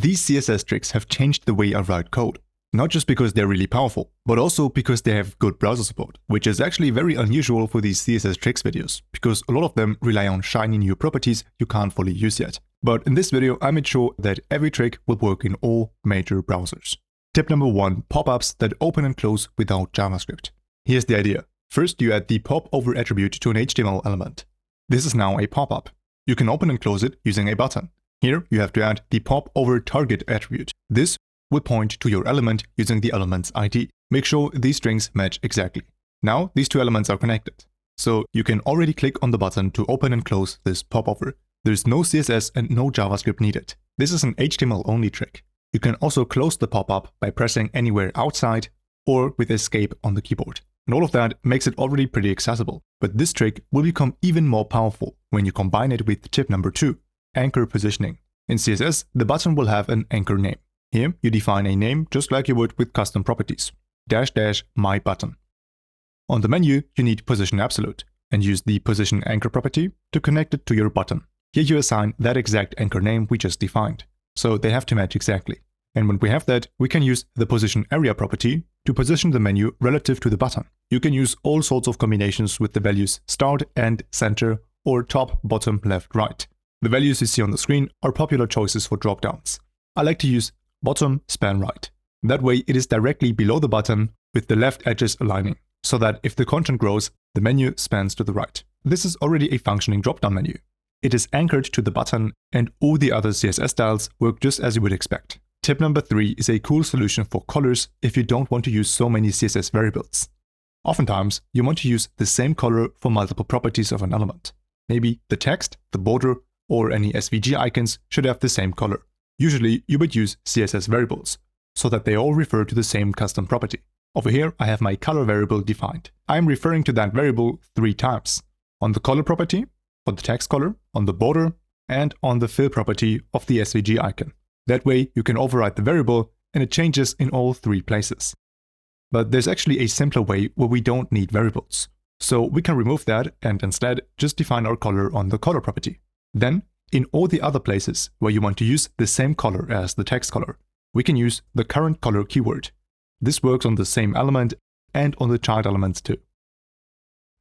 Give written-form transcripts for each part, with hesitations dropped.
These CSS tricks have changed the way I write code. Not just because they're really powerful, but also because they have good browser support, which is actually very unusual for these CSS tricks videos, because a lot of them rely on shiny new properties you can't fully use yet. But in this video, I made sure that every trick will work in all major browsers. Tip number 1, pop-ups that open and close without JavaScript. Here's the idea. First, you add the popover attribute to an HTML element. This is now a pop-up. You can open and close it using a button. Here, you have to add the popover target attribute. This will point to your element using the element's ID. Make sure these strings match exactly. Now, these two elements are connected. So you can already click on the button to open and close this popover. There's no CSS and no JavaScript needed. This is an HTML-only trick. You can also close the pop-up by pressing anywhere outside or with escape on the keyboard. And all of that makes it already pretty accessible. But this trick will become even more powerful when you combine it with tip number 2, anchor positioning. In CSS, the button will have an anchor name. Here, you define a name just like you would with custom properties, --my button. On the menu, you need position absolute and use the position anchor property to connect it to your button. Here you assign that exact anchor name we just defined, so they have to match exactly. And when we have that, we can use the position area property to position the menu relative to the button. You can use all sorts of combinations with the values start, end, center, or top, bottom, left, right. The values you see on the screen are popular choices for dropdowns. I like to use bottom span right. That way it is directly below the button with the left edges aligning, so that if the content grows, the menu spans to the right. This is already a functioning dropdown menu. It is anchored to the button and all the other CSS styles work just as you would expect. Tip number 3 is a cool solution for colors if you don't want to use so many CSS variables. Oftentimes, you want to use the same color for multiple properties of an element. Maybe the text, the border, or any SVG icons should have the same color. Usually, you would use CSS variables, so that they all refer to the same custom property. Over here, I have my color variable defined. I am referring to that variable 3 times. On the color property, for the text color, on the border, and on the fill property of the SVG icon. That way, you can override the variable and it changes in all 3 places. But there's actually a simpler way where we don't need variables. So we can remove that and instead just define our color on the color property. Then, in all the other places where you want to use the same color as the text color, we can use the currentColor keyword. This works on the same element and on the child elements too.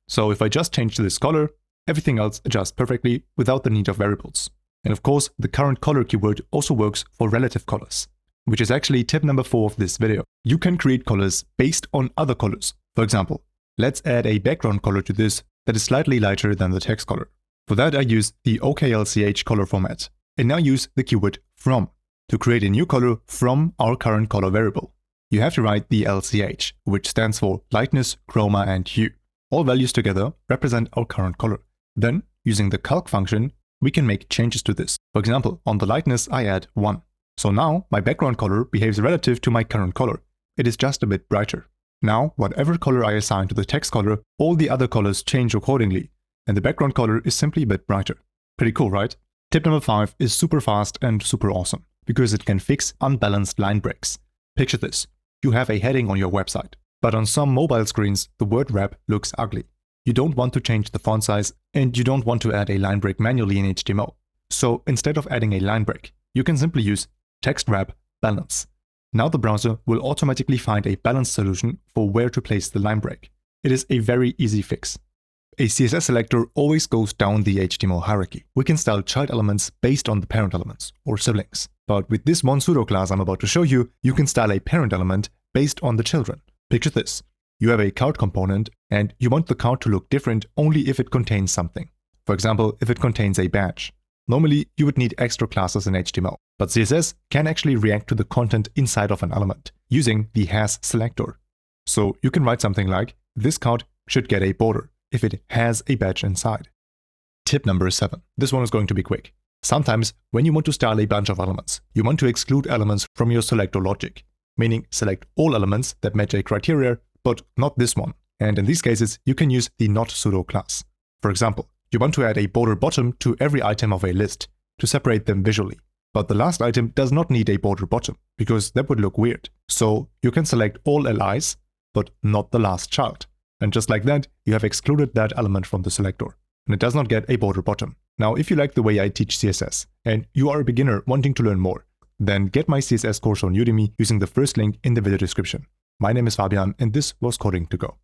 So if I just change this color, everything else adjusts perfectly without the need of variables. And of course, the currentColor keyword also works for relative colors, which is actually tip number 4 of this video. You can create colors based on other colors. For example, let's add a background color to this that is slightly lighter than the text color. For that, I use the oklch color format and now use the keyword from to create a new color from our currentColor variable. You have to write the LCH, which stands for lightness, chroma, and hue. All values together represent our current color. Then, using the calc function, we can make changes to this. For example, on the lightness, I add 1. So now my background color behaves relative to my current color. It is just a bit brighter. Now, whatever color I assign to the text color, all the other colors change accordingly, and the background color is simply a bit brighter. Pretty cool, right? Tip number 5 is super fast and super awesome, because it can fix unbalanced line breaks. Picture this. You have a heading on your website, but on some mobile screens, the word wrap looks ugly. You don't want to change the font size, and you don't want to add a line break manually in HTML. So instead of adding a line break, you can simply use text wrap balance. Now the browser will automatically find a balanced solution for where to place the line break. It is a very easy fix. A CSS selector always goes down the HTML hierarchy. We can style child elements based on the parent elements, or siblings. But with this one pseudo-class I'm about to show you, you can style a parent element based on the children. Picture this. You have a card component, and you want the card to look different only if it contains something. For example, if it contains a badge. Normally, you would need extra classes in HTML, but CSS can actually react to the content inside of an element, using the has selector. So you can write something like, this card should get a border if it has a badge inside. Tip number 7. This one is going to be quick. Sometimes, when you want to style a bunch of elements, you want to exclude elements from your selector logic, meaning select all elements that match a criteria, but not this one. And in these cases, you can use the not pseudo-class. For example, you want to add a border bottom to every item of a list to separate them visually. But the last item does not need a border bottom, because that would look weird. So you can select all LIs, but not the last child. And just like that, you have excluded that element from the selector, and it does not get a border bottom. Now, if you like the way I teach CSS, and you are a beginner wanting to learn more, then get my CSS course on Udemy using the first link in the video description. My name is Fabian and this was Coding to Go.